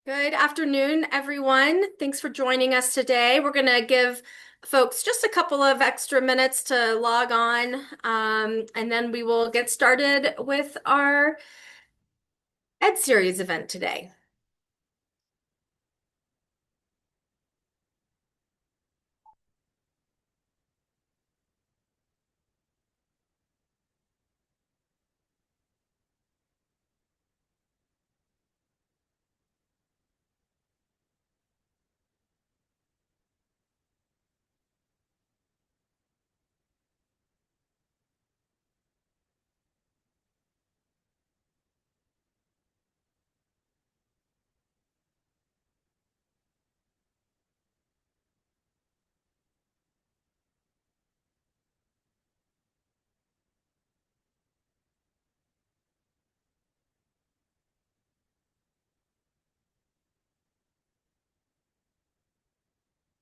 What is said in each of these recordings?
Good afternoon, everyone. Thanks for joining us today. We're going to give folks just a couple of extra minutes to log on, and then we will get started with our Ed Series event today.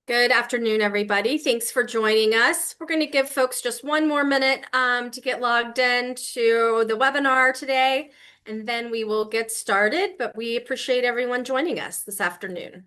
Good afternoon, everybody. Thanks for joining us. We're going to give folks just one more minute to get logged in to the webinar today, and then we will get started. But we appreciate everyone joining us this afternoon.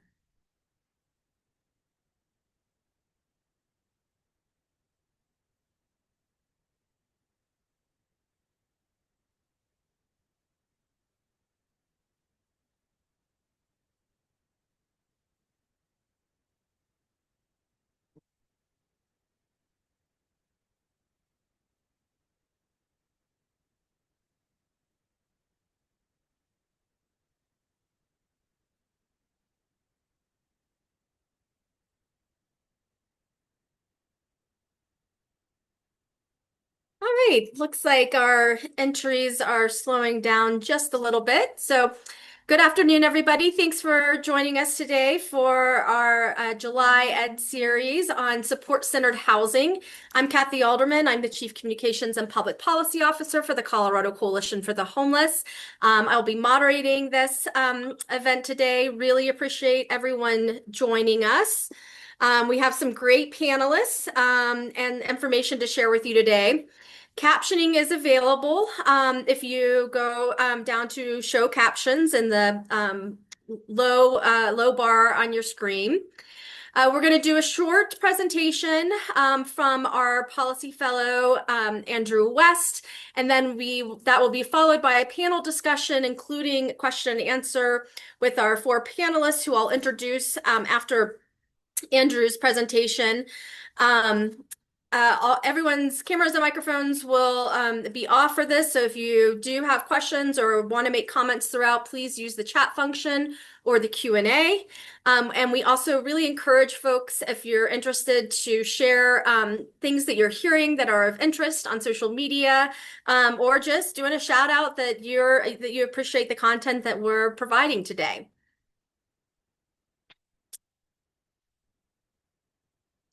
All right, looks like our entries are slowing down just a little bit. So, good afternoon, everybody. Thanks for joining us today for our July Ed series on support-centered housing. I'm Kathy Alderman. I'm the Chief Communications and Public Policy Officer for the Colorado Coalition for the Homeless. I'll be moderating this event today. Really appreciate everyone joining us. We have some great panelists and information to share with you today. Captioning is available if you go down to show captions in the low bar on your screen. We're going to do a short presentation from our policy fellow, Andrew West, and then that will be followed by a panel discussion, including question and answer with our four panelists, who I'll introduce after Andrew's presentation. Everyone's cameras and microphones will be off for this. So if you do have questions or want to make comments throughout, please use the chat function or the Q&A. And we also really encourage folks, if you're interested, to share things that you're hearing that are of interest on social media, or just doing a shout out that you appreciate the content that we're providing today.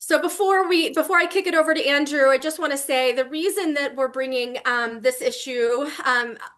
So before I kick it over to Andrew, I just want to say the reason that we're bringing this issue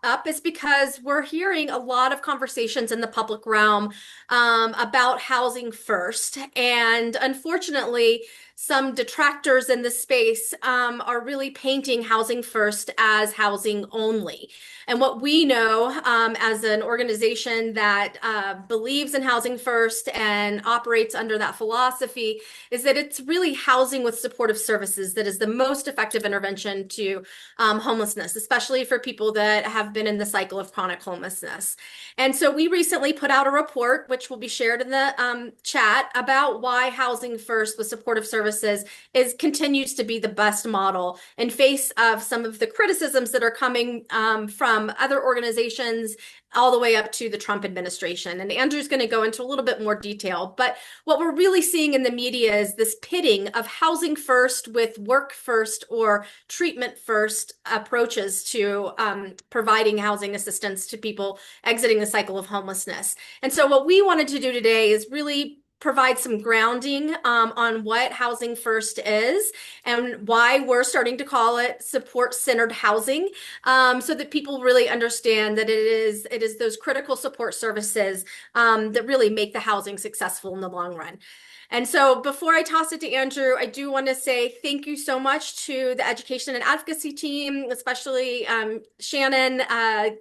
up is because we're hearing a lot of conversations in the public realm about housing first, and unfortunately, some detractors in this space are really painting housing first as housing only. And what we know as an organization that believes in housing first and operates under that philosophy is that it's really housing with supportive services that is the most effective intervention to homelessness, especially for people that have been in the cycle of chronic homelessness. And so we recently put out a report, which will be shared in the chat, about why housing first with supportive services continues to be the best model in face of some of the criticisms that are coming from other organizations all the way up to the Trump administration. And Andrew's going to go into a little bit more detail. But what we're really seeing in the media is this pitting of housing first with work first or treatment first approaches to providing housing assistance to people exiting the cycle of homelessness. And so what we wanted to do today is really provide some grounding on what Housing First is and why we're starting to call it support-centered housing, so that people really understand that it is those critical support services that really make the housing successful in the long run. And so before I toss it to Andrew, I do want to say thank you so much to the education and advocacy team, especially Shannon,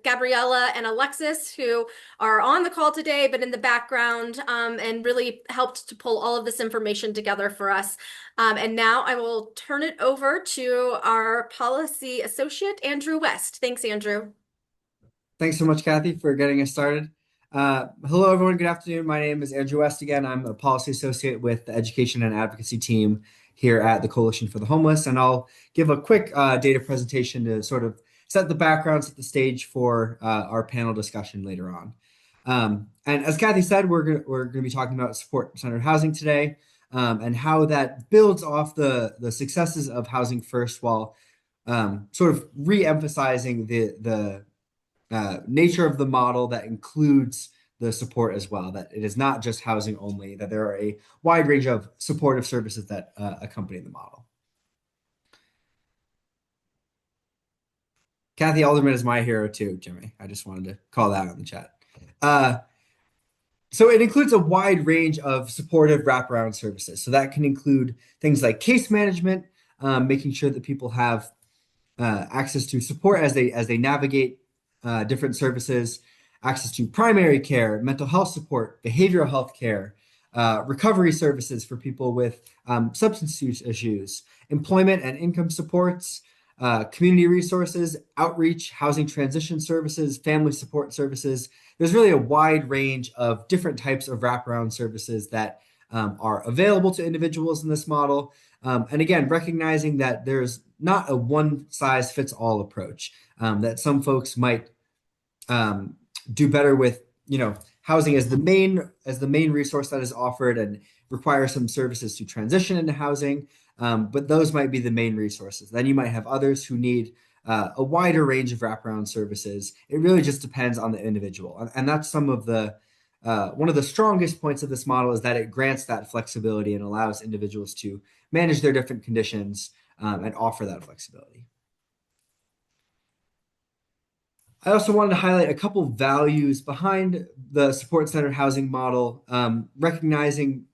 Gabriella, and Alexis, who are on the call today, but in the background, and really helped to pull all of this information together for us. And now I will turn it over to our policy associate, Andrew West. Thanks, Andrew. Thanks so much, Kathy, for getting us started. Hello, everyone. Good afternoon. My name is Andrew West again. I'm a policy associate with the education and advocacy team here at the Coalition for the Homeless, and I'll give a quick data presentation to sort of set the background, set the stage for our panel discussion later on. And as Kathy said, we're gonna be talking about support-centered housing today, and how that builds off the successes of Housing First while sort of re-emphasizing the nature of the model that includes the support as well, that it is not just housing only, that there are a wide range of supportive services that accompany the model. Kathy Alderman is my hero too, Jimmy. I just wanted to call that on the chat. So it includes a wide range of supportive wraparound services. So that can include things like case management, making sure that people have access to support as they navigate different services, access to primary care, mental health support, behavioral health care, recovery services for people with substance use issues, employment and income supports, community resources, outreach, housing transition services, family support services. There's really a wide range of different types of wraparound services that are available to individuals in this model. And again, recognizing that there's not a one size fits all approach, that some folks might do better with, housing as the main resource that is offered and require some services to transition into housing. But those might be the main resources. Then you might have others who need a wider range of wraparound services. It really just depends on the individual. And that's some of the one of the strongest points of this model is that it grants that flexibility and allows individuals to manage their different conditions and offer that flexibility. I also wanted to highlight a couple values behind the support-centered housing model, recognizing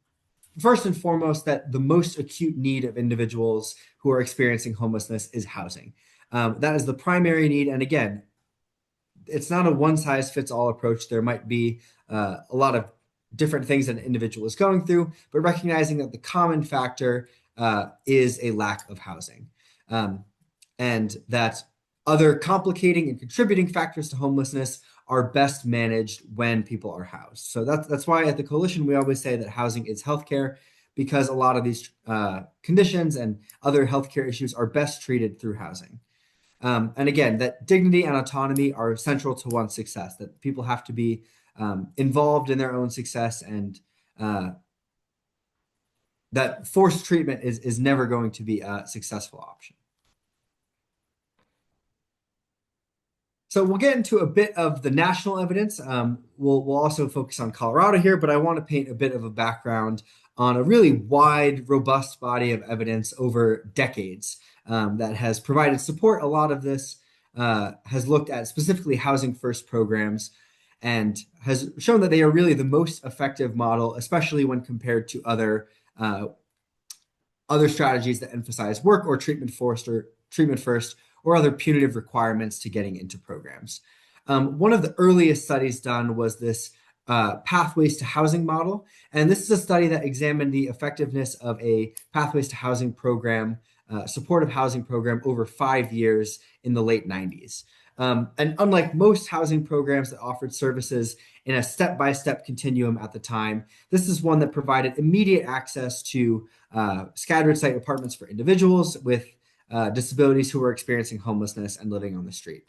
first and foremost that the most acute need of individuals who are experiencing homelessness is housing. That is the primary need. And again, it's not a one-size-fits-all approach. There might be a lot of different things that an individual is going through, but recognizing that the common factor is a lack of housing. And that other complicating and contributing factors to homelessness are best managed when people are housed. So that's why at the Coalition, we always say that housing is healthcare, because a lot of these conditions and other healthcare issues are best treated through housing. And again, that dignity and autonomy are central to one's success, that people have to be involved in their own success, and that forced treatment is never going to be a successful option. So we'll get into a bit of the national evidence. We'll also focus on Colorado here, but I want to paint a bit of a background on a really wide, robust body of evidence over decades that has provided support. A lot of this has looked at specifically Housing First programs and has shown that they are really the most effective model, especially when compared to other strategies that emphasize work or treatment first, or other punitive requirements to getting into programs. One of the earliest studies done was this Pathways to Housing model. And this is a study that examined the effectiveness of a Pathways to Housing program, supportive housing program, over 5 years in the late 90s. And unlike most housing programs that offered services in a step-by-step continuum at the time, this is one that provided immediate access to scattered site apartments for individuals with disabilities who were experiencing homelessness and living on the street.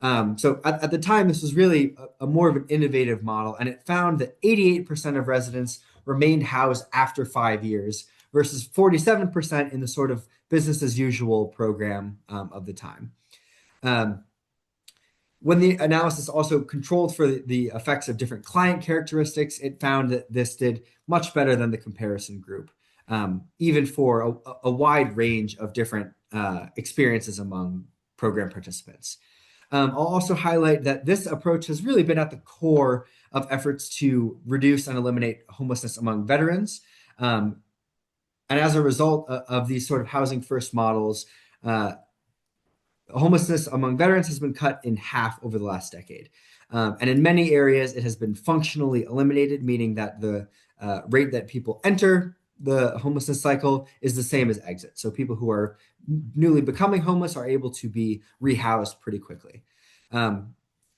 So at the time, this was really a more of an innovative model, and it found that 88% of residents remained housed after 5 years versus 47% in the sort of business as usual program of the time. When the analysis also controlled for the effects of different client characteristics, it found that this did much better than the comparison group, even for a wide range of different experiences among program participants. I'll also highlight that this approach has really been at the core of efforts to reduce and eliminate homelessness among veterans. And as a result of these sort of housing first models, homelessness among veterans has been cut in half over the last decade. And in many areas, it has been functionally eliminated, meaning that the rate that people enter the homelessness cycle is the same as exit. So people who are newly becoming homeless are able to be rehoused pretty quickly. And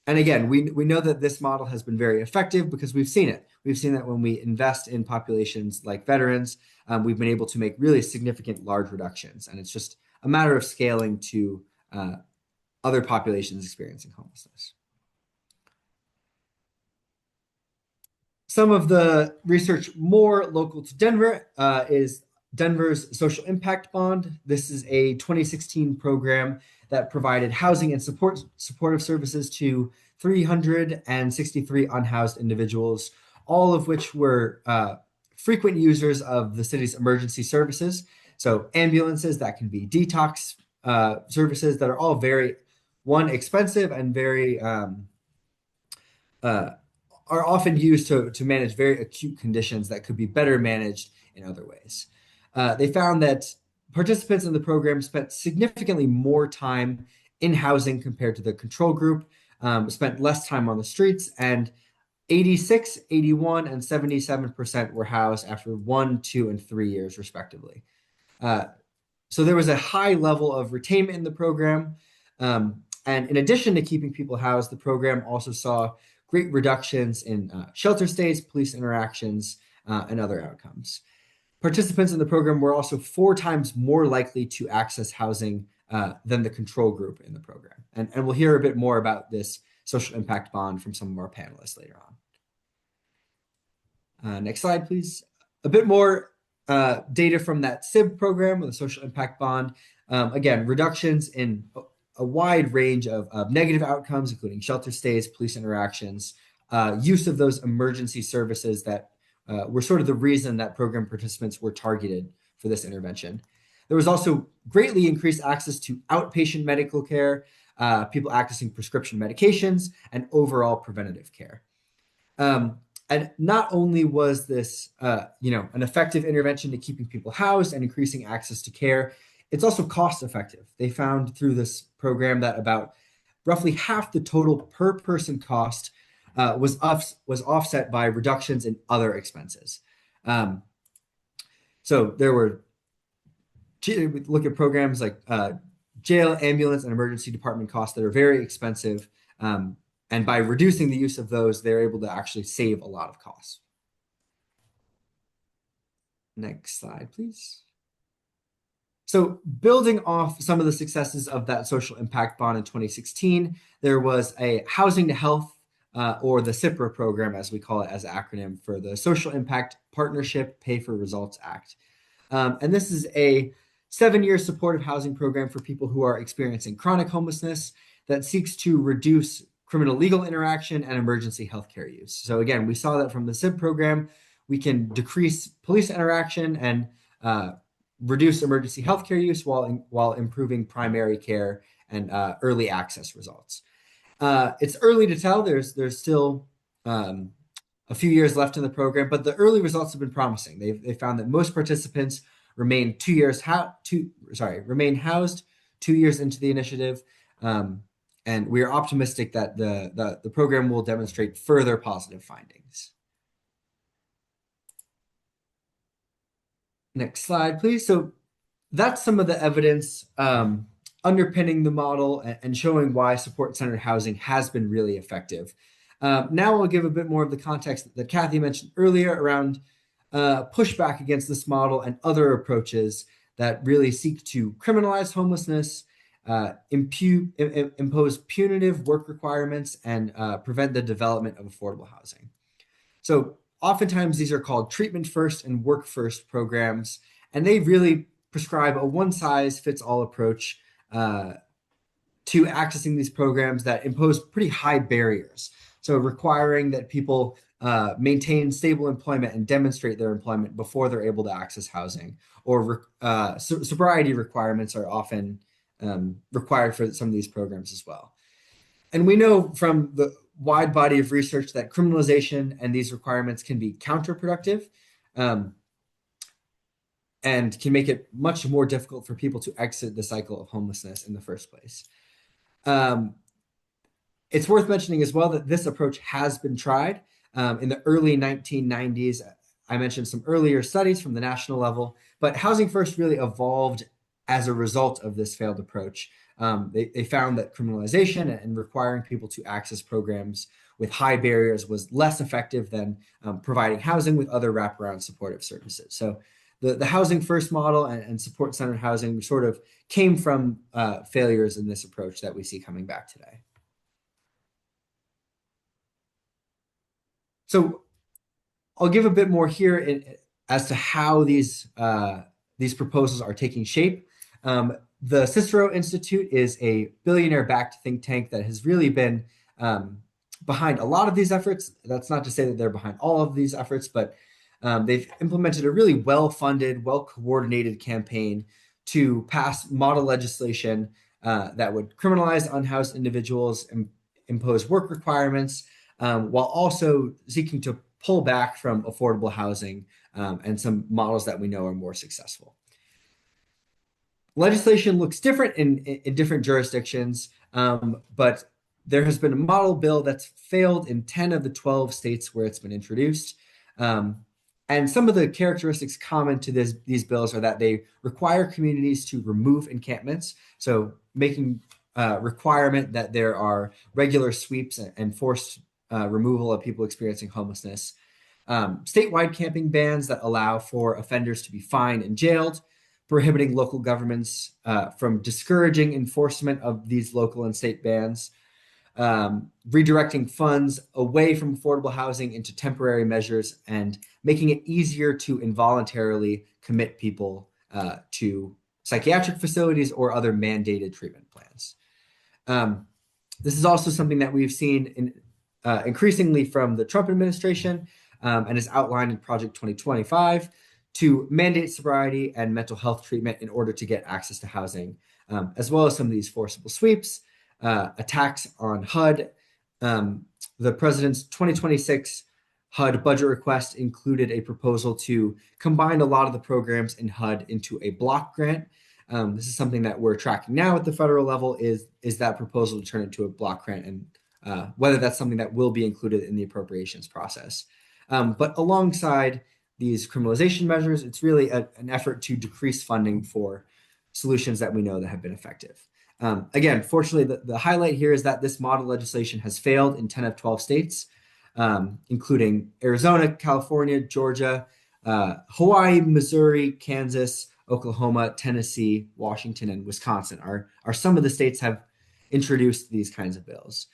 again, we know that this model has been very effective because we've seen it. We've seen that when we invest in populations like veterans, we've been able to make really significant large reductions. And it's just a matter of scaling to other populations experiencing homelessness. Some of the research more local to Denver is Denver's Social Impact Bond. This is a 2016 program that provided housing and supportive services to 363 unhoused individuals, all of which were frequent users of the city's emergency services. So ambulances, that can be detox services that are all very, one, expensive and very are often used to manage very acute conditions that could be better managed in other ways. They found that participants in the program spent significantly more time in housing compared to the control group, spent less time on the streets, and 86, 81, and 77% were housed after 1, 2, and 3 years, respectively. So there was a high level of retainment in the program. And in addition to keeping people housed, the program also saw great reductions in shelter stays, police interactions, and other outcomes. Participants in the program were also 4 times more likely to access housing than the control group in the program. And we'll hear a bit more about this social impact bond from some of our panelists later on. Next slide, please. A bit more data from that SIB program with the social impact bond. Again, reductions in a wide range of negative outcomes, including shelter stays, police interactions, use of those emergency services that were sort of the reason that program participants were targeted for this intervention. There was also greatly increased access to outpatient medical care, people accessing prescription medications, and overall preventative care. And not only was this, an effective intervention to keeping people housed and increasing access to care, it's also cost effective. They found through this program that about roughly half the total per person cost was offset by reductions in other expenses. So there were, look at programs like jail, ambulance, and emergency department costs that are very expensive. And by reducing the use of those, they're able to actually save a lot of costs. Next slide, please. So building off some of the successes of that social impact bond in 2016, there was a housing to health, or the SIPRA program, as we call it as an acronym for the Social Impact Partnership Pay for Results Act. And this is a 7-year supportive housing program for people who are experiencing chronic homelessness that seeks to reduce criminal legal interaction and emergency healthcare use. So again, we saw that from the SIB program, we can decrease police interaction and reduce emergency healthcare use while improving primary care and early access results. It's early to tell. There's still a few years left in the program, but the early results have been promising. They found that most participants remain housed 2 years into the initiative, and we are optimistic that the program will demonstrate further positive findings. Next slide, please. So that's some of the evidence underpinning the model and showing why support-centered housing has been really effective. Now I'll give a bit more of the context that Kathy mentioned earlier around pushback against this model and other approaches that really seek to criminalize homelessness, impose punitive work requirements, and prevent the development of affordable housing. So oftentimes these are called treatment first and work first programs, and they really prescribe a one-size-fits-all approach to accessing these programs that impose pretty high barriers. So requiring that people maintain stable employment and demonstrate their employment before they're able to access housing, or sobriety requirements are often required for some of these programs as well. And we know from the wide body of research that criminalization and these requirements can be counterproductive, um, and can make it much more difficult for people to exit the cycle of homelessness in the first place. Um, it's worth mentioning as well that this approach has been tried in the early 1990s. I mentioned some earlier studies from the national level, but Housing First really evolved as a result of this failed approach. They found that criminalization and requiring people to access programs with high barriers was less effective than providing housing with other wraparound supportive services. So the Housing First model and support-centered housing sort of came from failures in this approach that we see coming back today. So I'll give a bit more here as to how these proposals are taking shape. The Cicero Institute is a billionaire-backed think tank that has really been behind a lot of these efforts. That's not to say that they're behind all of these efforts, but they've implemented a really well-funded, well-coordinated campaign to pass model legislation that would criminalize unhoused individuals and impose work requirements, while also seeking to pull back from affordable housing and some models that we know are more successful. Legislation looks different in different jurisdictions, but there has been a model bill that's failed in 10 of the 12 states where it's been introduced. And some of the characteristics common to these bills are that they require communities to remove encampments, so making requirement that there are regular sweeps and forced removal of people experiencing homelessness, statewide camping bans that allow for offenders to be fined and jailed, prohibiting local governments from discouraging enforcement of these local and state bans, redirecting funds away from affordable housing into temporary measures, and making it easier to involuntarily commit people to psychiatric facilities or other mandated treatment plans. This is also something that we've seen increasingly from the Trump administration and is outlined in Project 2025 to mandate sobriety and mental health treatment in order to get access to housing, as well as some of these forcible sweeps, attacks on HUD. The president's 2026 HUD budget request included a proposal to combine a lot of the programs in HUD into a block grant. This is something that we're tracking now at the federal level, is that proposal to turn it into a block grant, and whether that's something that will be included in the appropriations process. But alongside these criminalization measures, it's really an effort to decrease funding for solutions that we know that have been effective. Again, fortunately, the highlight here is that this model legislation has failed in 10 of 12 states, including Arizona, California, Georgia, Hawaii, Missouri, Kansas, Oklahoma, Tennessee, Washington, and Wisconsin are some of the states have introduced these kinds of bills.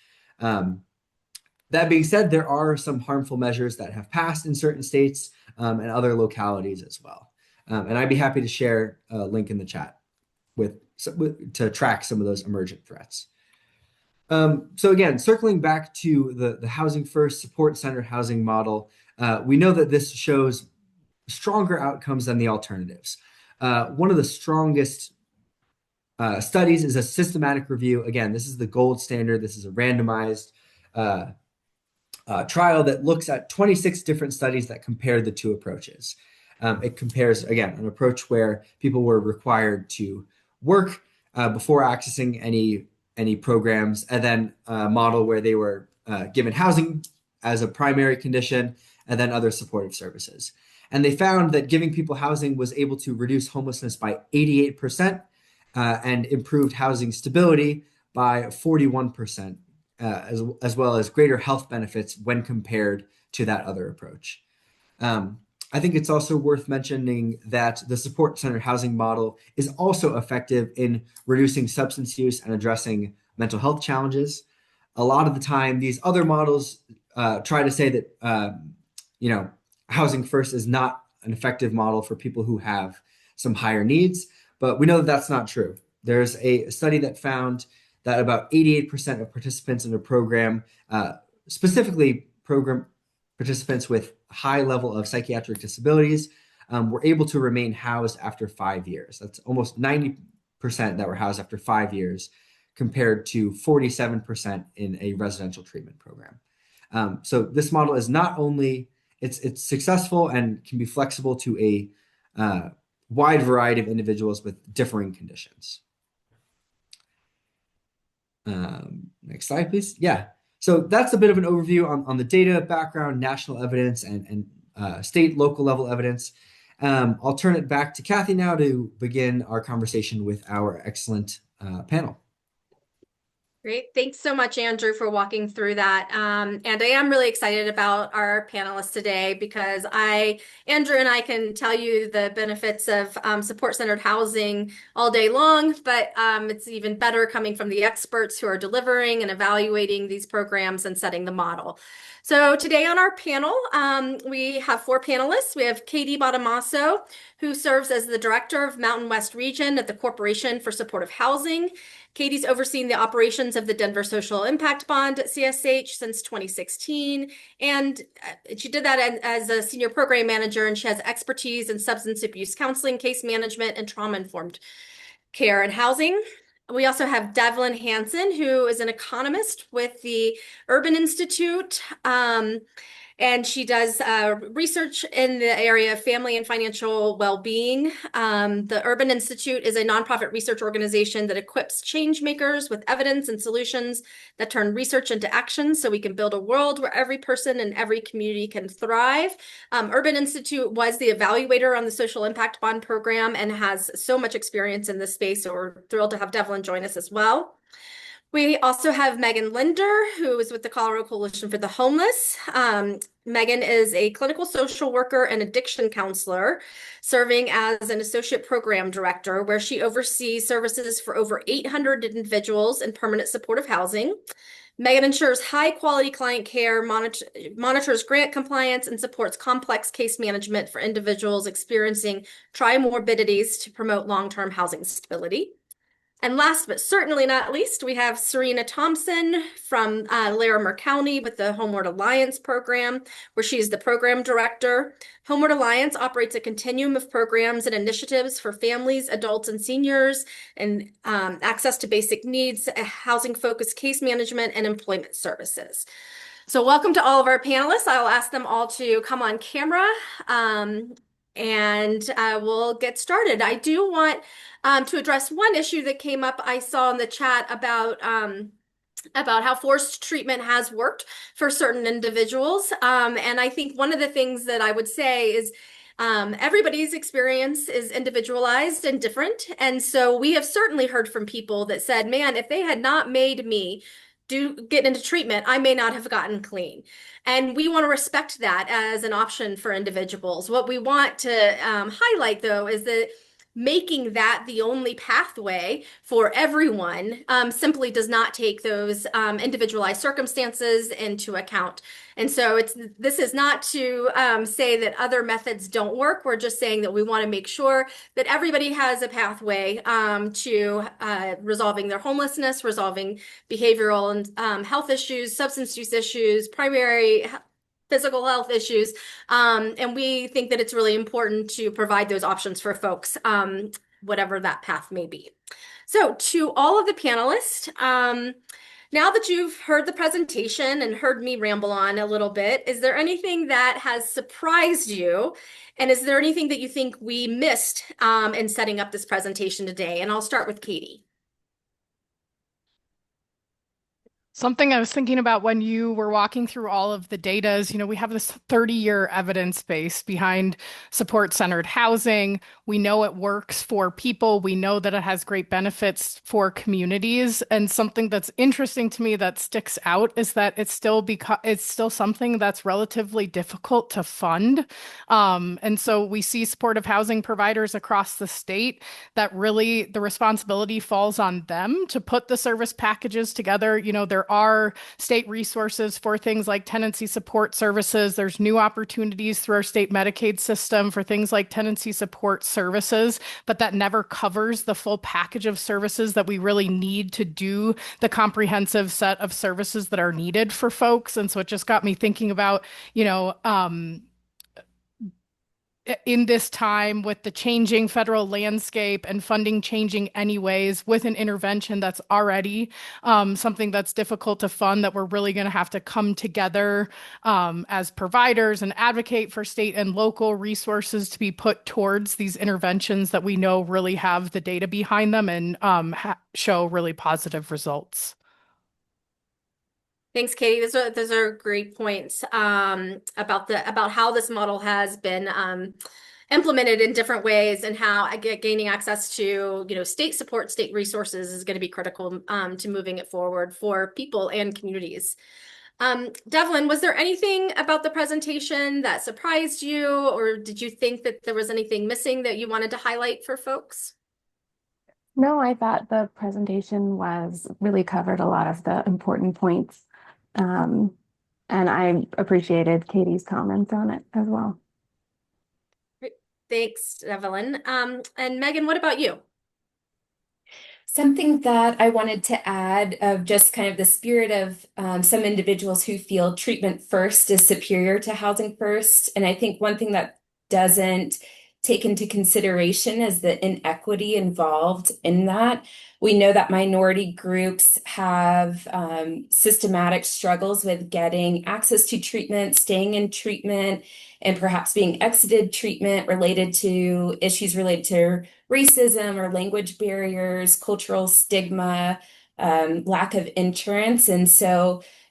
That being said, there are some harmful measures that have passed in certain states and other localities as well. And I'd be happy to share a link in the chat to track some of those emergent threats. So again, circling back to the Housing First support-centered housing model, we know that this shows stronger outcomes than the alternatives. One of the strongest studies is a systematic review. Again, this is the gold standard. This is a randomized trial that looks at 26 different studies that compare the two approaches. It compares, again, an approach where people were required to work before accessing any programs, and then a model where they were given housing as a primary condition, and then other supportive services. And they found that giving people housing was able to reduce homelessness by 88% and improved housing stability by 41%, as well as greater health benefits when compared to that other approach. I think it's also worth mentioning that the support-centered housing model is also effective in reducing substance use and addressing mental health challenges. A lot of the time, these other models try to say that Housing First is not an effective model for people who have some higher needs, but we know that that's not true. There's a study that found that about 88% of participants in the program, specifically program participants with high level of psychiatric disabilities, were able to remain housed after 5 years. That's almost 90% that were housed after 5 years, compared to 47% in a residential treatment program. So this model is not only it's successful and can be flexible to a wide variety of individuals with differing conditions. Next slide, please. Yeah. So that's a bit of an overview on the data, background, national evidence, and state, local level evidence. I'll turn it back to Kathy now to begin our conversation with our excellent panel. Great. Thanks so much, Andrew, for walking through that. And I am really excited about our panelists today because Andrew and I can tell you the benefits of support-centered housing all day long, but it's even better coming from the experts who are delivering and evaluating these programs and setting the model. So today on our panel, we have 4 panelists. We have Katie Badamaso, who serves as the Director of Mountain West Region at the Corporation for Supportive Housing. Katie's overseen the operations of the Denver Social Impact Bond at CSH since 2016, and she did that as a senior program manager, and she has expertise in substance abuse counseling, case management, and trauma-informed care and housing. We also have Devlin Hansen, who is an economist with the Urban Institute, and she does research in the area of family and financial well-being. The Urban Institute is a nonprofit research organization that equips change makers with evidence and solutions that turn research into action so we can build a world where every person and every community can thrive. Urban Institute was the evaluator on the Social Impact Bond program and has so much experience in this space, so we're thrilled to have Devlin join us as well. We also have Megan Linder, who is with the Colorado Coalition for the Homeless. Megan is a clinical social worker and addiction counselor, serving as an associate program director, where she oversees services for over 800 individuals in permanent supportive housing. Megan ensures high-quality client care, monitors grant compliance, and supports complex case management for individuals experiencing trimorbidities to promote long-term housing stability. And last but certainly not least, we have Serena Thompson from Larimer County with the Homeward Alliance program, where she's the program director. Homeward Alliance operates a continuum of programs and initiatives for families, adults, and seniors, and access to basic needs, housing-focused case management, and employment services. So welcome to all of our panelists. I'll ask them all to come on camera. And we'll get started. I do want to address one issue that came up I saw in the chat about how forced treatment has worked for certain individuals. And I think one of the things that I would say is everybody's experience is individualized and different. And so we have certainly heard from people that said, man, if they had not made me get into treatment, I may not have gotten clean. And we want to respect that as an option for individuals. What we want to highlight, though, is that making that the only pathway for everyone simply does not take those individualized circumstances into account. And so this is not to say that other methods don't work. We're just saying that we want to make sure that everybody has a pathway to resolving their homelessness, resolving behavioral and health issues, substance use issues, primary physical health issues. And we think that it's really important to provide those options for folks, whatever that path may be. So to all of the panelists, now that you've heard the presentation and heard me ramble on a little bit, is there anything that has surprised you? And is there anything that you think we missed in setting up this presentation today? And I'll start with Katie. Something I was thinking about when you were walking through all of the data is, we have this 30-year evidence base behind support-centered housing. We know it works for people. We know that it has great benefits for communities. And something that's interesting to me that sticks out is that it's still something that's relatively difficult to fund. And so we see supportive housing providers across the state that really the responsibility falls on them to put the service packages together. They're there are state resources for things like tenancy support services. There's new opportunities through our state Medicaid system for things like tenancy support services, but that never covers the full package of services that we really need to do the comprehensive set of services that are needed for folks. And so it just got me thinking about, in this time with the changing federal landscape and funding changing anyways, with an intervention that's already something that's difficult to fund, that we're really going to have to come together as providers and advocate for state and local resources to be put towards these interventions that we know really have the data behind them and show really positive results. Thanks, Katie. Those are great points about how this model has been implemented in different ways, and how gaining access to state support, state resources is going to be critical to moving it forward for people and communities. Devlin, was there anything about the presentation that surprised you, or did you think that there was anything missing that you wanted to highlight for folks? No, I thought the presentation really covered a lot of the important points. And I appreciated Katie's comments on it as well. Thanks, Evelyn. And Megan, what about you? Something that I wanted to add, of just kind of the spirit of some individuals who feel treatment first is superior to housing first. And I think one thing that doesn't take into consideration is the inequity involved in that. We know that minority groups have systematic struggles with getting access to treatment, staying in treatment, and perhaps being exited treatment related to issues related to racism or language barriers, cultural stigma, lack of insurance.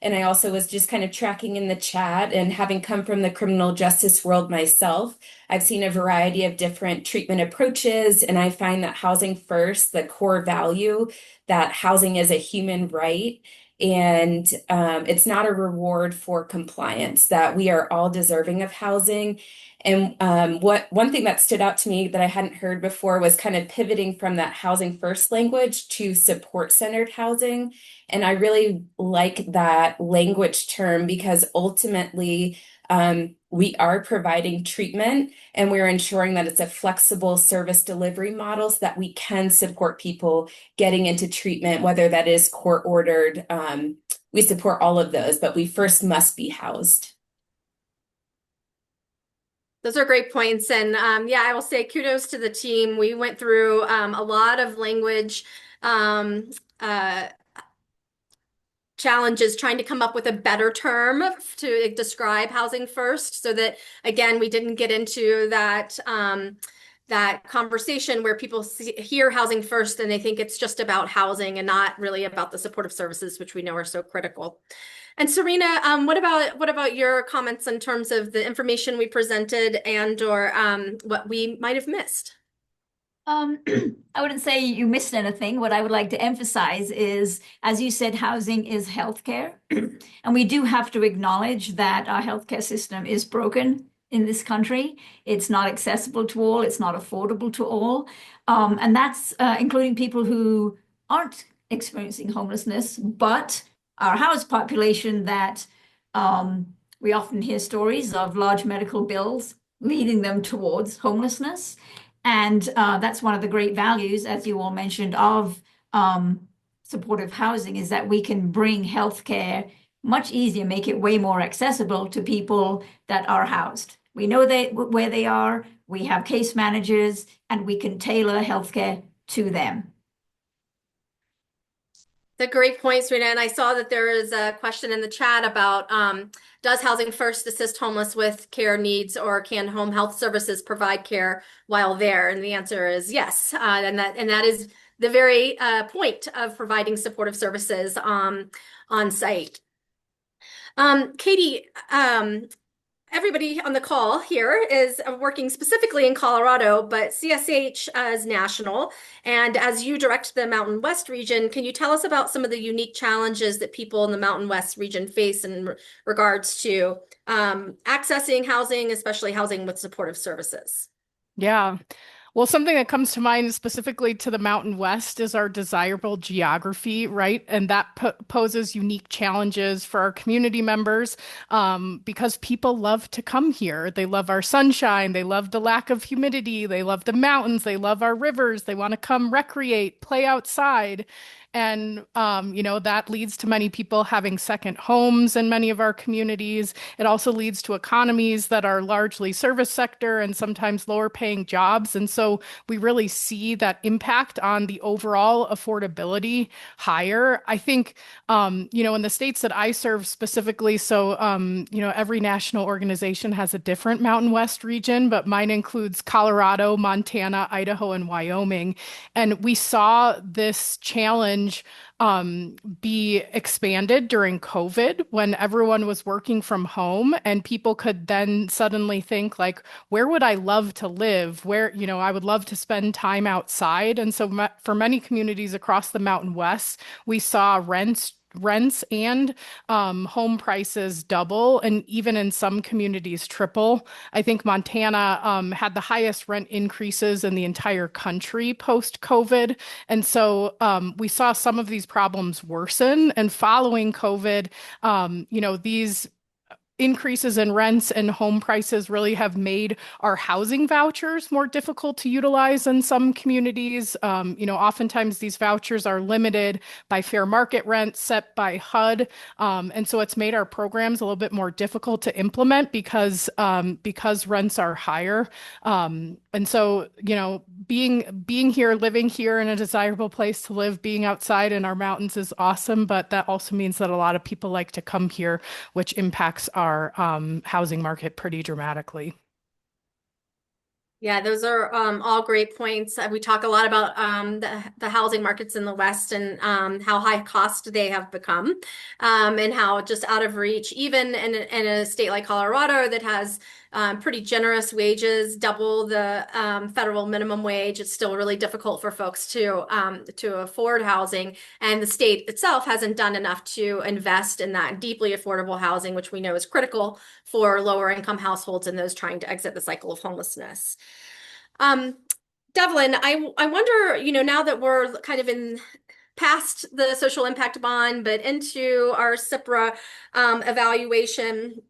And I also was just kind of tracking in the chat, and having come from the criminal justice world myself, I've seen a variety of different treatment approaches, and I find that housing first, the core value, that housing is a human right, and it's not a reward for compliance, that we are all deserving of housing. And one thing that stood out to me that I hadn't heard before was kind of pivoting from that housing first language to support-centered housing. And I really like that language term, because ultimately we are providing treatment, and we're ensuring that it's a flexible service delivery model so that we can support people getting into treatment, whether that is court ordered. We support all of those, but we first must be housed. Those are great points. And yeah, I will say kudos to the team. We went through a lot of language challenges trying to come up with a better term to describe housing first, so that, again, we didn't get into that conversation where people hear housing first and they think it's just about housing and not really about the supportive services, which we know are so critical. And Serena, what about your comments in terms of the information we presented and/or what we might have missed? I wouldn't say you missed anything. What I would like to emphasize is, as you said, housing is healthcare. And we do have to acknowledge that our healthcare system is broken in this country. It's not accessible to all. It's not affordable to all. And that's including people who aren't experiencing homelessness, but our housed population that we often hear stories of large medical bills leading them towards homelessness. And that's one of the great values, as you all mentioned, of supportive housing, is that we can bring healthcare much easier, make it way more accessible to people that are housed. We know where they are, we have case managers, and we can tailor healthcare to them. The great point, Serena. And I saw that there is a question in the chat about does Housing First assist homeless with care needs, or can home health services provide care while there? And the answer is yes. And that is the very point of providing supportive services on site. Katie, everybody on the call here is working specifically in Colorado, but CSH is national. And as you direct the Mountain West region, can you tell us about some of the unique challenges that people in the Mountain West region face in regards to accessing housing, especially housing with supportive services? Yeah. Well, something that comes to mind specifically to the Mountain West is our desirable geography, right? And that poses unique challenges for our community members because people love to come here. They love our sunshine. They love the lack of humidity. They love the mountains. They love our rivers. They want to come recreate, play outside. And, that leads to many people having second homes in many of our communities. It also leads to economies that are largely service sector and sometimes lower paying jobs. And so we really see that impact on the overall affordability higher. I think, in the states that I serve specifically, so, every national organization has a different Mountain West region, but mine includes Colorado, Montana, Idaho, and Wyoming. And we saw this challenge be expanded during COVID when everyone was working from home and people could then suddenly think like, where would I love to live? Where, I would love to spend time outside. And so for many communities across the Mountain West, we saw rents and home prices double, and even in some communities triple. I think Montana had the highest rent increases in the entire country post COVID. And so we saw some of these problems worsen. And following COVID, these increases in rents and home prices really have made our housing vouchers more difficult to utilize in some communities. Oftentimes these vouchers are limited by fair market rent set by HUD. And so it's made our programs a little bit more difficult to implement because rents are higher. And so, being here, living here in a desirable place to live, being outside in our mountains is awesome, but that also means that a lot of people like to come here, which impacts our housing market pretty dramatically. Yeah, those are all great points. We talk a lot about the housing markets in the West and how high cost they have become, and how just out of reach, even in a state like Colorado that has pretty generous wages, double the federal minimum wage. It's still really difficult for folks to afford housing, and the state itself hasn't done enough to invest in that deeply affordable housing, which we know is critical for lower income households and those trying to exit the cycle of homelessness. Devlin, I wonder, now that we're kind of in past the social impact bond, but into our CIPRA evaluation,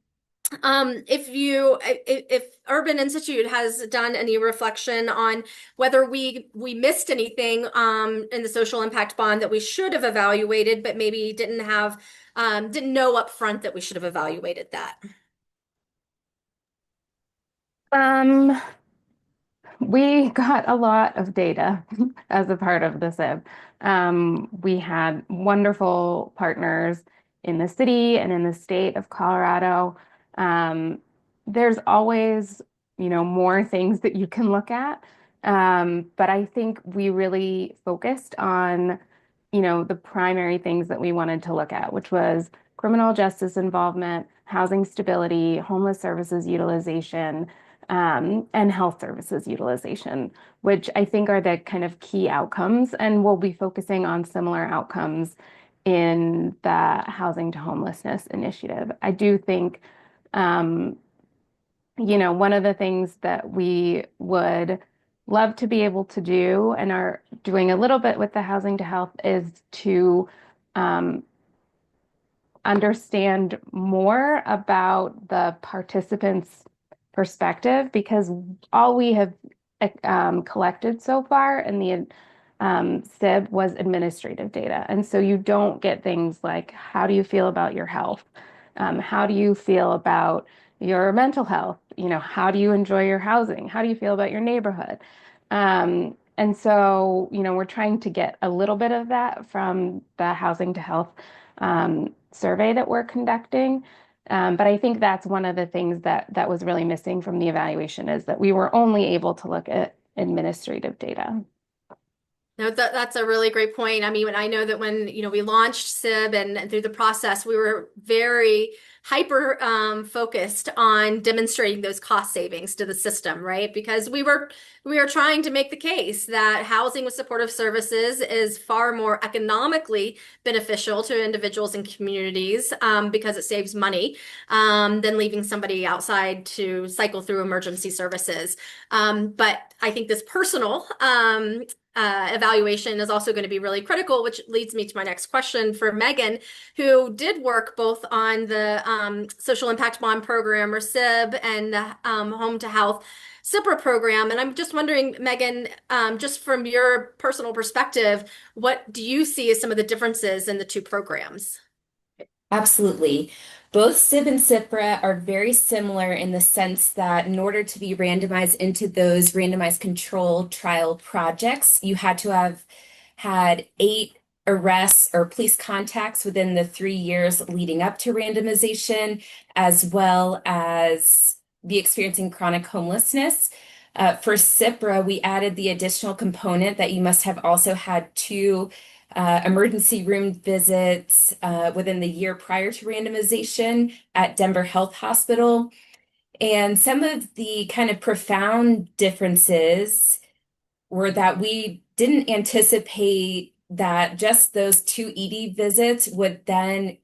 if Urban Institute has done any reflection on whether we missed anything in the social impact bond that we should have evaluated, but maybe didn't know up front that we should have evaluated that. We got a lot of data as a part of the SIB. We had wonderful partners in the city and in the state of Colorado. There's always, more things that you can look at. But I think we really focused on, the primary things that we wanted to look at, which was criminal justice involvement, housing stability, homeless services utilization, and health services utilization, which I think are the kind of key outcomes. And we'll be focusing on similar outcomes in the housing to homelessness initiative. I do think, one of the things that we would love to be able to do and are doing a little bit with the housing to health is to understand more about the participants' perspective, because all we have collected so far in the SIB was administrative data. And so you don't get things like, how do you feel about your health? How do you feel about your mental health? How do you enjoy your housing? How do you feel about your neighborhood? And so, we're trying to get a little bit of that from the housing to health survey that we're conducting. But I think that's one of the things that was really missing from the evaluation, is that we were only able to look at administrative data. No, that's a really great point. I mean, I know that when, we launched SIB and through the process, we were very hyper focused on demonstrating those cost savings to the system, right? Because we are trying to make the case that housing with supportive services is far more economically beneficial to individuals and communities because it saves money than leaving somebody outside to cycle through emergency services. But I think this personal evaluation is also going to be really critical, which leads me to my next question for Megan, who did work both on the Social Impact Bond Program, or SIB, and the Home to Health CIPRA program. And I'm just wondering, Megan, just from your personal perspective, what do you see as some of the differences in the two programs? Absolutely. Both SIB and CIPRA are very similar in the sense that in order to be randomized into those randomized control trial projects, you had to have had 8 arrests or police contacts within the 3 years leading up to randomization, as well as be experiencing chronic homelessness. For CIPRA, we added the additional component that you must have also had 2 emergency room visits within the year prior to randomization at Denver Health Hospital. And some of the kind of profound differences were that we didn't anticipate that just those 2 ED visits would then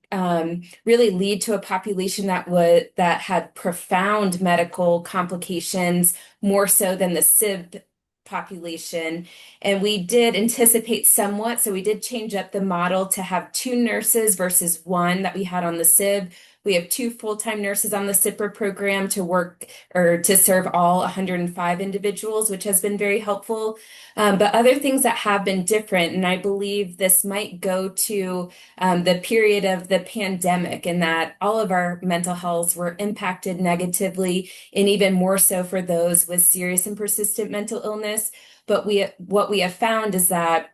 really lead to a population that had profound medical complications, more so than the SIB population. And we did anticipate somewhat, so we did change up the model to have 2 nurses versus 1 that we had on the SIB. We have 2 full-time nurses on the CIPRA program to work or to serve all 105 individuals, which has been very helpful. But other things that have been different, and I believe this might go to the period of the pandemic, and that all of our mental health were impacted negatively, and even more so for those with serious and persistent mental illness. But what we have found is that,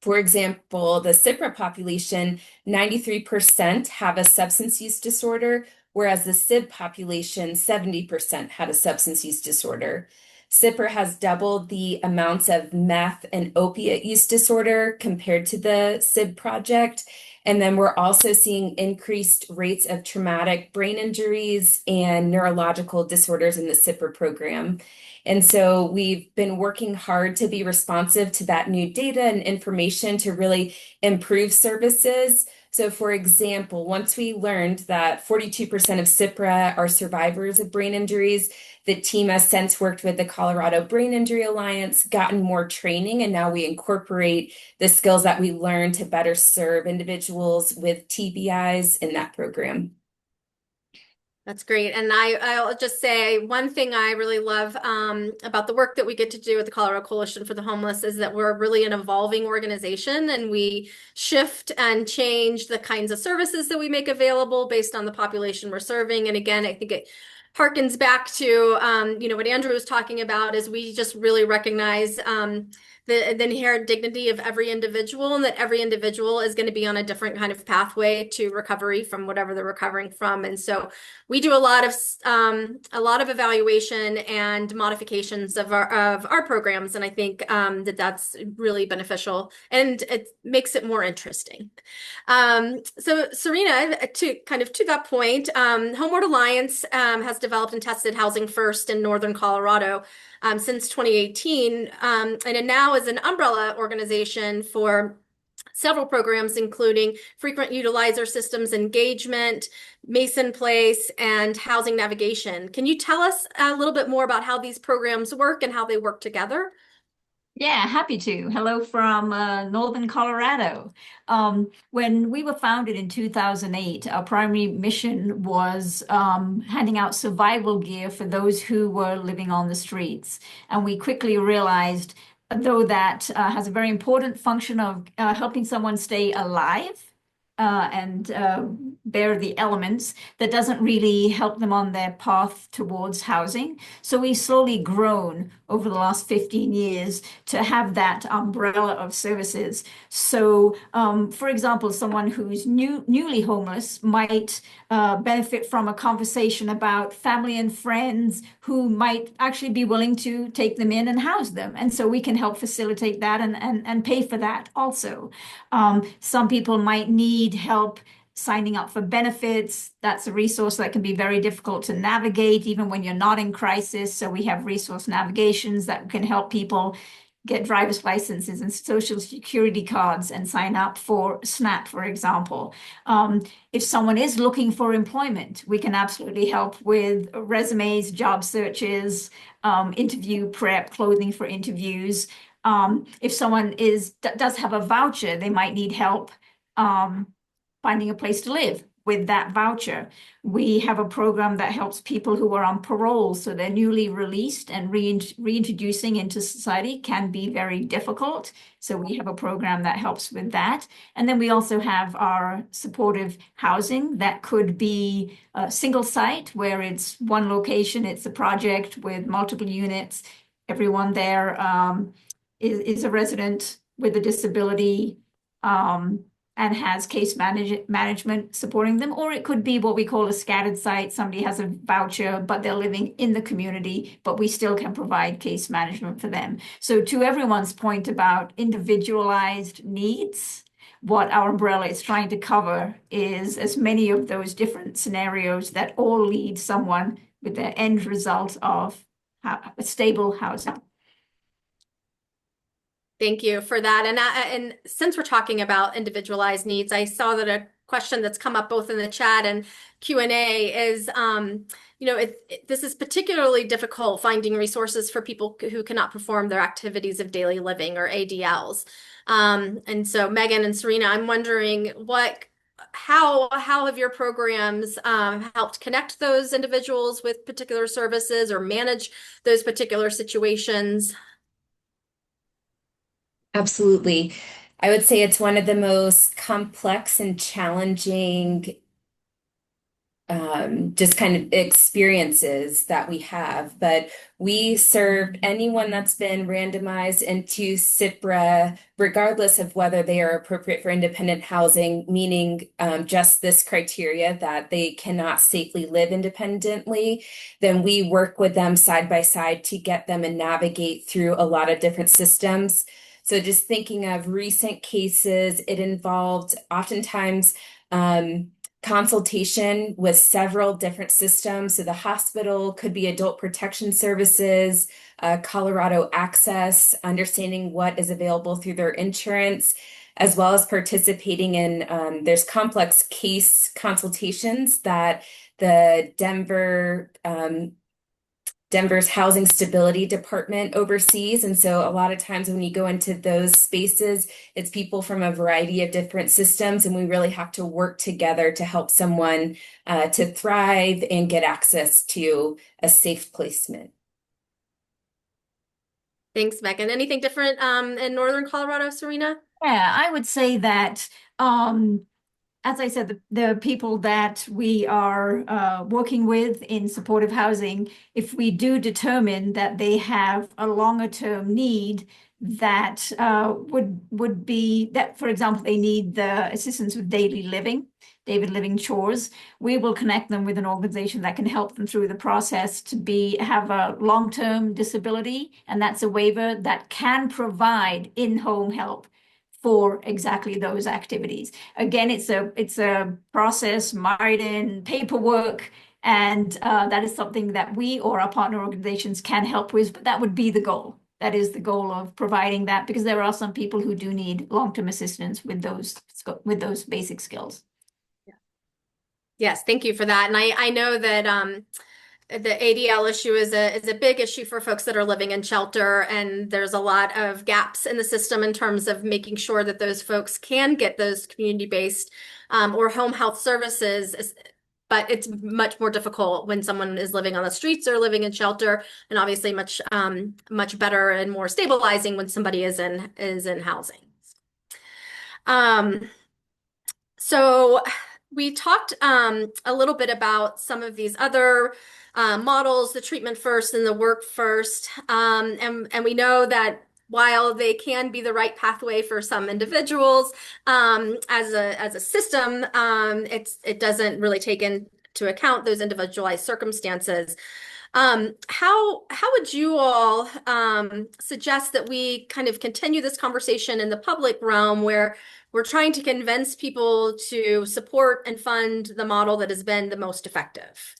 for example, the CIPRA population, 93% have a substance use disorder, whereas the SIB population, 70% had a substance use disorder. CIPRA has doubled the amounts of meth and opiate use disorder compared to the SIB project. And then we're also seeing increased rates of traumatic brain injuries and neurological disorders in the CIPRA program. And so we've been working hard to be responsive to that new data and information to really improve services. So for example, once we learned that 42% of CIPRA are survivors of brain injuries, the team has since worked with the Colorado Brain Injury Alliance, gotten more training, and now we incorporate the skills that we learned to better serve individuals with TBIs in that program. That's great. And I'll just say one thing I really love about the work that we get to do at the Colorado Coalition for the Homeless is that we're really an evolving organization, and we shift and change the kinds of services that we make available based on the population we're serving. And again, I think it harkens back to what Andrew was talking about, is we just really recognize the inherent dignity of every individual, and that every individual is going to be on a different kind of pathway to recovery from whatever they're recovering from. And so we do a lot of evaluation and modifications of our programs, and I think that's really beneficial, and it makes it more interesting. So Serena, to that point, Homeward Alliance has developed and tested Housing First in Northern Colorado since 2018, and it now is an umbrella organization for several programs, including frequent utilizer systems engagement, Mason Place, and housing navigation. Can you tell us a little bit more about how these programs work and how they work together? Yeah, happy to. Hello from Northern Colorado. When we were founded in 2008, our primary mission was handing out survival gear for those who were living on the streets. And we quickly realized, though that has a very important function of helping someone stay alive and bear the elements, that doesn't really help them on their path towards housing. So we've slowly grown over the last 15 years to have that umbrella of services. So, for example, someone who's newly homeless might benefit from a conversation about family and friends who might actually be willing to take them in and house them. And so we can help facilitate that and pay for that also. Some people might need help signing up for benefits. That's a resource that can be very difficult to navigate even when you're not in crisis. So we have resource navigations that can help people get driver's licenses and social security cards and sign up for SNAP, for example. If someone is looking for employment, we can absolutely help with resumes, job searches, interview prep, clothing for interviews. If someone does have a voucher, they might need help finding a place to live with that voucher. We have a program that helps people who are on parole, so they're newly released, and reintroducing into society can be very difficult. So we have a program that helps with that. And then we also have our supportive housing that could be a single site where it's one location, it's a project with multiple units. Everyone there is a resident with a disability, and has case management supporting them. Or it could be what we call a scattered site. Somebody has a voucher, but they're living in the community, but we still can provide case management for them. So to everyone's point about individualized needs, what our umbrella is trying to cover is as many of those different scenarios that all lead someone with the end result of a stable housing. Thank you for that. And since we're talking about individualized needs, I saw that a question that's come up both in the chat and Q&A is, this is particularly difficult finding resources for people who cannot perform their activities of daily living or ADLs. And so Megan and Serena, I'm wondering how have your programs helped connect those individuals with particular services or manage those particular situations? Absolutely. I would say it's one of the most complex and challenging just kind of experiences that we have. But we serve anyone that's been randomized into CIPRA, regardless of whether they are appropriate for independent housing, meaning just this criteria that they cannot safely live independently. Then we work with them side by side to get them and navigate through a lot of different systems. So just thinking of recent cases, it involved oftentimes consultation with several different systems. So the hospital could be adult protection services, Colorado Access, understanding what is available through their insurance, as well as participating in, there's complex case consultations that the Denver's Housing Stability Department oversees. And so a lot of times when you go into those spaces, it's people from a variety of different systems, and we really have to work together to help someone to thrive and get access to a safe placement. Thanks, Megan. Anything different in Northern Colorado, Serena? Yeah, I would say that as I said, the people that we are working with in supportive housing, if we do determine that they have a longer term need that would be that, for example, they need the assistance with daily living chores, we will connect them with an organization that can help them through the process to have a long-term disability, and that's a waiver that can provide in-home help for exactly those activities. Again, it's a process mired in paperwork, and that is something that we or our partner organizations can help with, but that would be the goal. That is the goal of providing that, because there are some people who do need long-term assistance with those basic skills. Yes, thank you for that. And I know that the ADL issue is a big issue for folks that are living in shelter, and there's a lot of gaps in the system in terms of making sure that those folks can get those community-based or home health services. But it's much more difficult when someone is living on the streets or living in shelter, and obviously much better and more stabilizing when somebody is in housing. So we talked a little bit about some of these other models, the treatment first and the work first. And we know that while they can be the right pathway for some individuals, as a system, it doesn't really take into account those individualized circumstances. How would you all suggest that we kind of continue this conversation in the public realm where we're trying to convince people to support and fund the model that has been the most effective?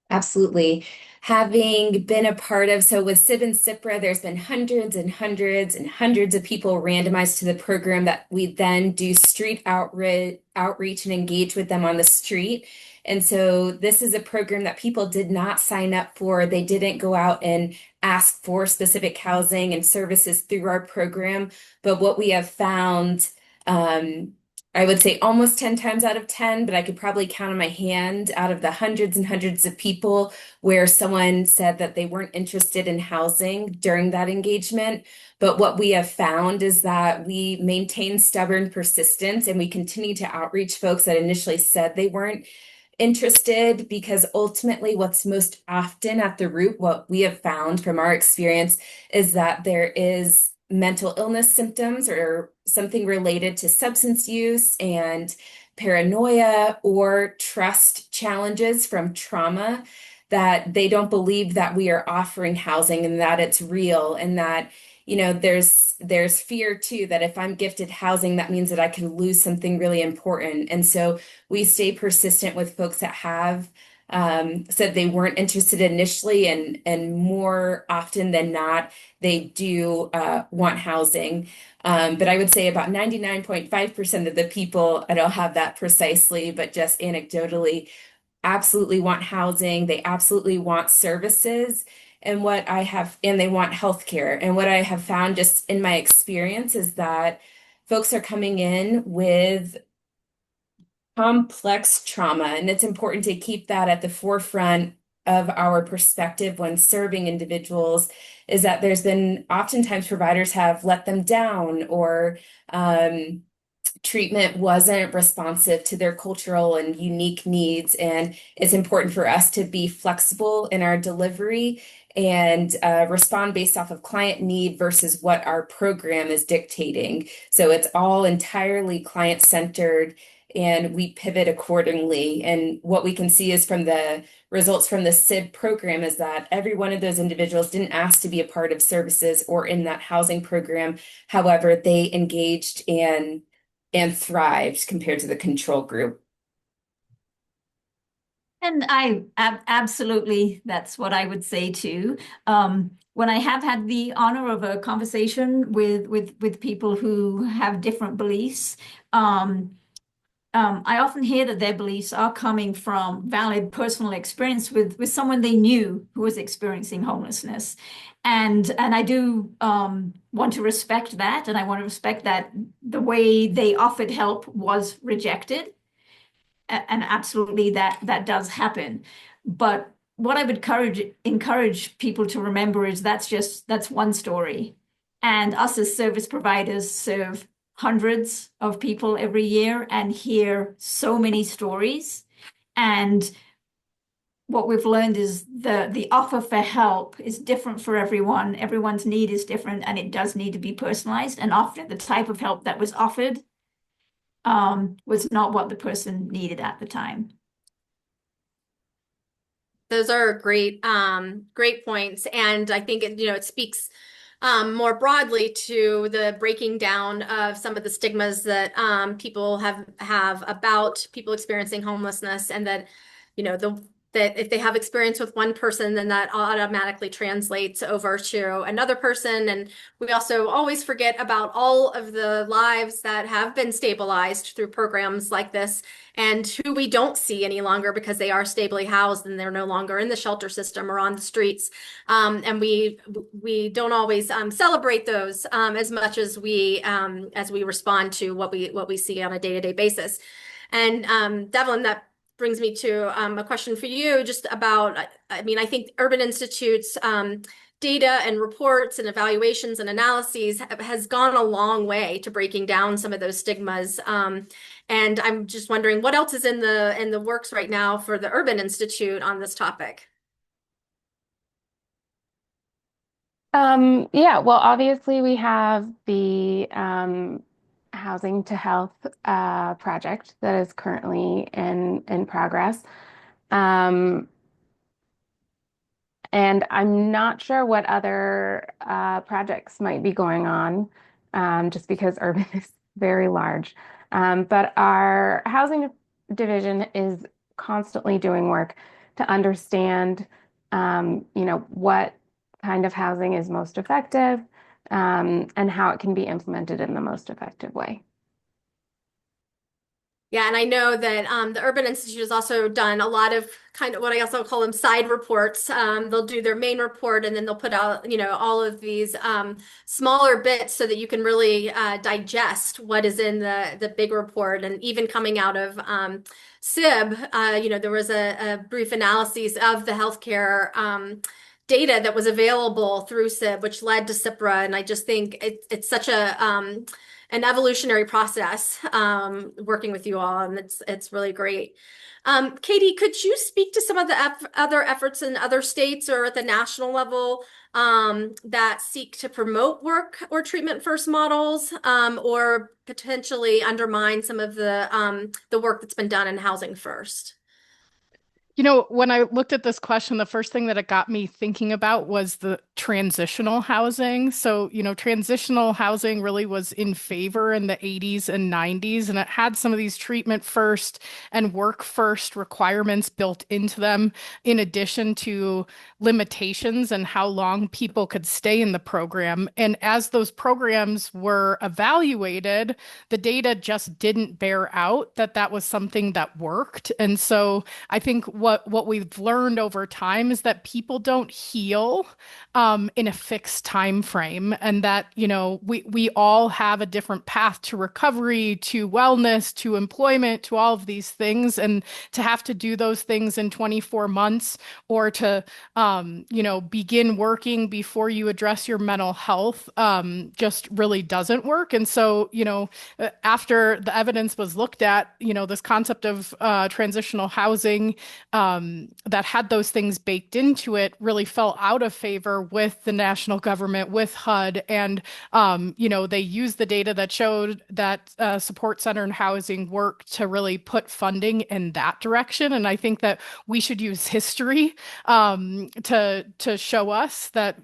Absolutely. Having been a part of, so with SIB and CIPRA, there's been hundreds and hundreds and hundreds of people randomized to the program that we then do street outreach and engage with them on the street. And so this is a program that people did not sign up for. They didn't go out and ask for specific housing and services through our program. But what we have found, I would say almost 10 times out of 10, but I could probably count on my hand out of the hundreds and hundreds of people where someone said that they weren't interested in housing during that engagement. But what we have found is that we maintain stubborn persistence and we continue to outreach folks that initially said they weren't interested, because ultimately what's most often at the root, what we have found from our experience, is that there is mental illness symptoms or something related to substance use and paranoia or trust challenges from trauma, that they don't believe that we are offering housing and that it's real, and that there's fear too, that if I'm gifted housing, that means that I could lose something really important. And so we stay persistent with folks that have said they weren't interested initially, and more often than not, they do want housing. But I would say about 99.5% of the people, I don't have that precisely, but just anecdotally, absolutely want housing. They absolutely want services. And they want healthcare. And what I have found just in my experience is that folks are coming in with complex trauma, and it's important to keep that at the forefront of our perspective when serving individuals, is that there's been oftentimes providers have let them down, or treatment wasn't responsive to their cultural and unique needs. And it's important for us to be flexible in our delivery and respond based off of client need versus what our program is dictating. So it's all entirely client-centered, and we pivot accordingly. And what we can see is from the results from the SIB program is that every one of those individuals didn't ask to be a part of services or in that housing program. However, they engaged and thrived compared to the control group. And absolutely, that's what I would say too. When I have had the honor of a conversation with people who have different beliefs, I often hear that their beliefs are coming from valid personal experience with someone they knew who was experiencing homelessness. And I do want to respect that, and I want to respect that the way they offered help was rejected. And absolutely that does happen. But what I would encourage people to remember is that's one story. And us as service providers serve hundreds of people every year and hear so many stories. And what we've learned is the offer for help is different for everyone. Everyone's need is different, and it does need to be personalized. And often the type of help that was offered was not what the person needed at the time. Those are great points. And I think it speaks more broadly to the breaking down of some of the stigmas that people have about people experiencing homelessness, and that, that if they have experience with one person, then that automatically translates over to another person. And we also always forget about all of the lives that have been stabilized through programs like this, and who we don't see any longer because they are stably housed and they're no longer in the shelter system or on the streets. And we don't always celebrate those as much as we respond to what we see on a day-to-day basis. And Devlin, that brings me to a question for you, just about, I think Urban Institute's data and reports and evaluations and analyses has gone a long way to breaking down some of those stigmas. And I'm just wondering what else is in the works right now for the Urban Institute on this topic. Yeah, well, obviously we have the Housing to Health project that is currently in progress. Um, and I'm not sure what other projects might be going on, just because urban is very large. But our housing division is constantly doing work to understand, what kind of housing is most effective, and how it can be implemented in the most effective way. Yeah, and I know that the Urban Institute has also done a lot of kind of what I also call them side reports. They'll do their main report and then they'll put out, all of these smaller bits so that you can really digest what is in the big report. And even coming out of SIB, there was a brief analysis of the healthcare data that was available through SIB, which led to CIPRA. And I just think it's such a an evolutionary process working with you all, and it's really great. Katie, could you speak to some of the other efforts in other states or at the national level that seek to promote work or treatment first models, or potentially undermine some of the work that's been done in housing first? When I looked at this question, the first thing that it got me thinking about was the transitional housing. So, transitional housing really was in favor in the 80s and 90s, and it had some of these treatment first and work first requirements built into them, in addition to limitations and how long people could stay in the program. And as those programs were evaluated, the data just didn't bear out that that was something that worked. And so, I think what we've learned over time is that people don't heal in a fixed time frame, and that we all have a different path to recovery, to wellness, to employment, to all of these things, and to have to do those things in 24 months, or to begin working before you address your mental health, just really doesn't work. And so after the evidence was looked at, this concept of transitional housing that had those things baked into it really fell out of favor with the national government, with HUD. And, they used the data that showed that support center and housing work to really put funding in that direction. And I think that we should use history to show us that,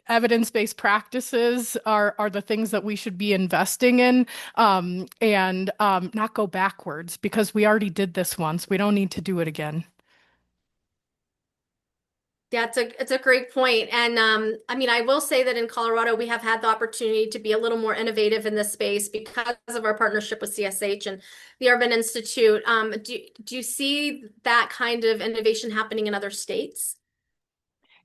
evidence-based practices are the things that we should be investing in, and not go backwards, because we already did this once. We don't need to do it again. Yeah, it's a great point. And I mean, I will say that in Colorado, we have had the opportunity to be a little more innovative in this space because of our partnership with CSH and the Urban Institute. Do you see that kind of innovation happening in other states?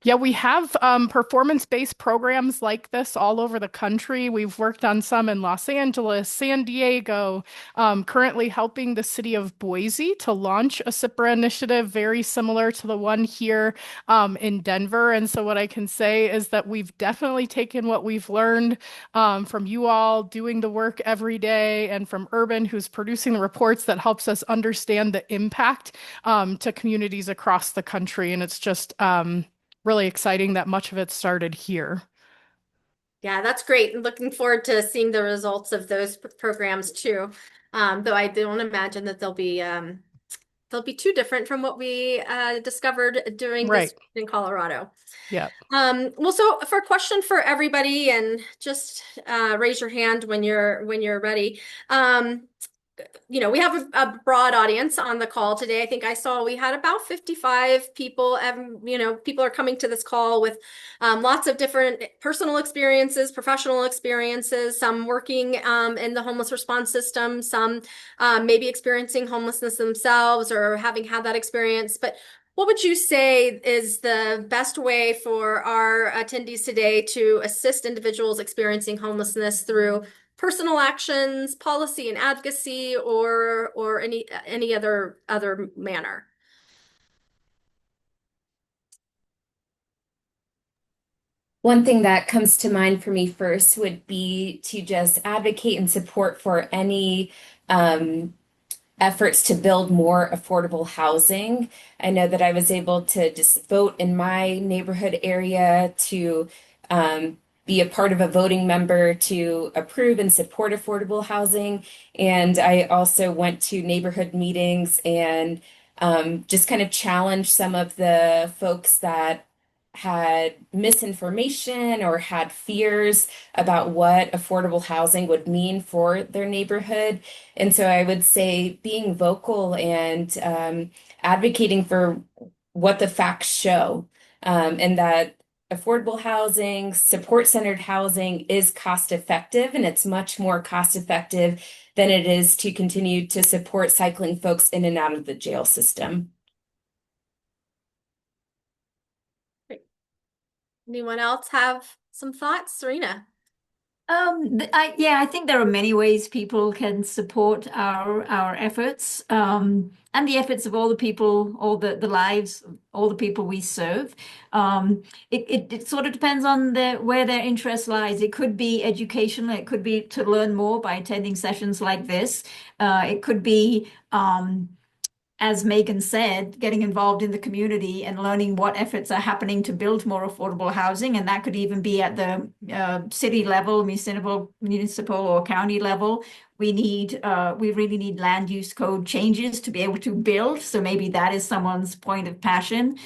Yeah, we have performance-based programs like this all over the country. We've worked on some in Los Angeles, San Diego, currently helping the city of Boise to launch a CIPRA initiative very similar to the one here in Denver. And so what I can say is that we've definitely taken what we've learned from you all doing the work every day, and from Urban, who's producing the reports that helps us understand the impact to communities across the country. And it's just really exciting that much of it started here. Yeah, that's great. And looking forward to seeing the results of those programs too. Though I don't imagine that they'll be too different from what we discovered doing Right. this in Colorado. Yeah. Well, so for a question for everybody, and just raise your hand when you're ready. We have a broad audience on the call today. I think I saw we had about 55 people. People are coming to this call with lots of different personal experiences, professional experiences, some working in the homeless response system, some maybe experiencing homelessness themselves or having had that experience. But what would you say is the best way for our attendees today to assist individuals experiencing homelessness through personal actions, policy and advocacy, or any other manner? One thing that comes to mind for me first would be to just advocate and support for any efforts to build more affordable housing. I know that I was able to just vote in my neighborhood area to be a part of a voting member to approve and support affordable housing. And I also went to neighborhood meetings and just kind of challenge some of the folks that had misinformation or had fears about what affordable housing would mean for their neighborhood. And so I would say being vocal and advocating for what the facts show, and that affordable housing, support-centered housing is cost effective, and it's much more cost effective than it is to continue to support cycling folks in and out of the jail system. Anyone else have some thoughts? Serena? I think there are many ways people can support our efforts, and the efforts of all the people, all the lives, all the people we serve. It sort of depends on where their interest lies. It could be educational. It could be to learn more by attending sessions like this. It could be as Megan said, getting involved in the community and learning what efforts are happening to build more affordable housing. And that could even be at the city level, municipal or county level. We really need land use code changes to be able to build. So maybe that is someone's point of passion.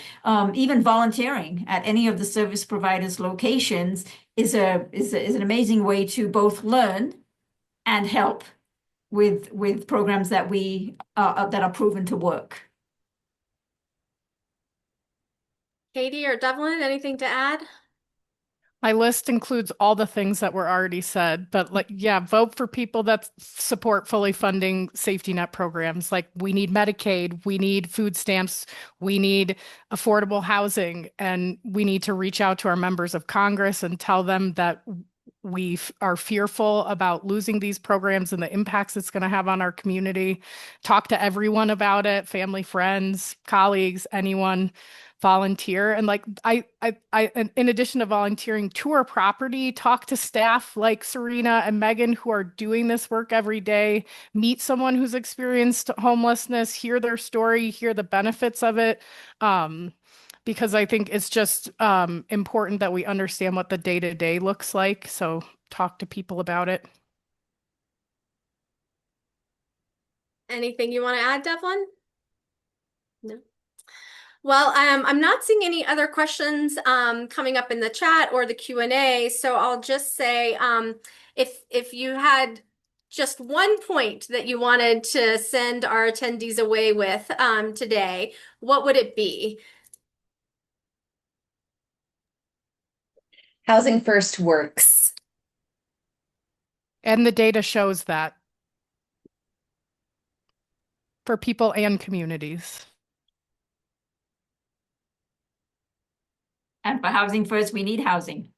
Even volunteering at any of the service providers' locations is an amazing way to both learn and help with programs that that are proven to work. Katie or Devlin, anything to add? My list includes all the things that were already said, but vote for people that support fully funding safety net programs. Like we need Medicaid, we need food stamps, we need affordable housing, and we need to reach out to our members of Congress and tell them that we are fearful about losing these programs and the impacts it's going to have on our community. Talk to everyone about it, family, friends, colleagues, anyone. Volunteer. And in addition to volunteering, tour property, talk to staff like Serena and Megan who are doing this work every day, meet someone who's experienced homelessness, hear their story, hear the benefits of it. Because I think it's just important that we understand what the day-to-day looks like. So talk to people about it. Anything you want to add, Devlin? No. Well, I'm not seeing any other questions coming up in the chat or the Q&A, so I'll just say if you had just one point that you wanted to send our attendees away with today, what would it be? Housing First works. And the data shows that for people and communities. And for Housing First, we need housing.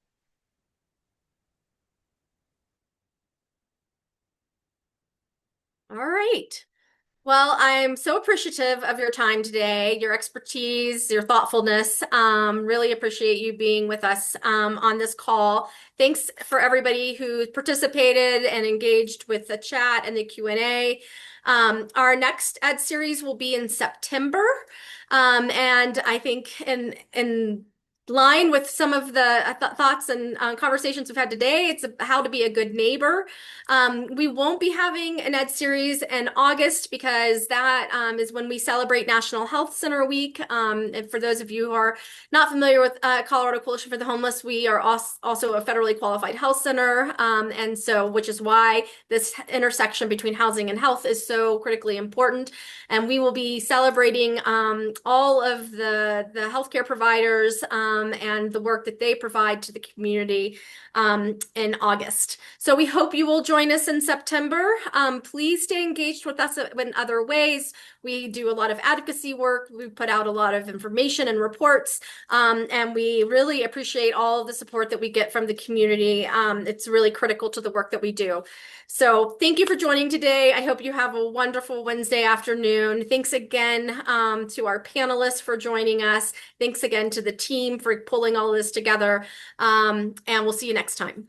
All right. Well, I'm so appreciative of your time today, your expertise, your thoughtfulness. Really appreciate you being with us on this call. Thanks for everybody who participated and engaged with the chat and the Q&A. Our next Ed series will be in September. And I think in line with some of the thoughts and conversations we've had today, it's how to be a good neighbor. We won't be having an Ed series in August because that is when we celebrate National Health Center Week. And for those of you who are not familiar with Colorado Coalition for the Homeless, we are also a federally qualified health center. And so, which is why this intersection between housing and health is so critically important. And we will be celebrating all of the healthcare providers and the work that they provide to the community in August. So we hope you will join us in September. Please stay engaged with us in other ways. We do a lot of advocacy work. We put out a lot of information and reports, and we really appreciate all of the support that we get from the community. It's really critical to the work that we do. So thank you for joining today. I hope you have a wonderful Wednesday afternoon. Thanks again to our panelists for joining us. Thanks again to the team for pulling all this together. And we'll see you next time.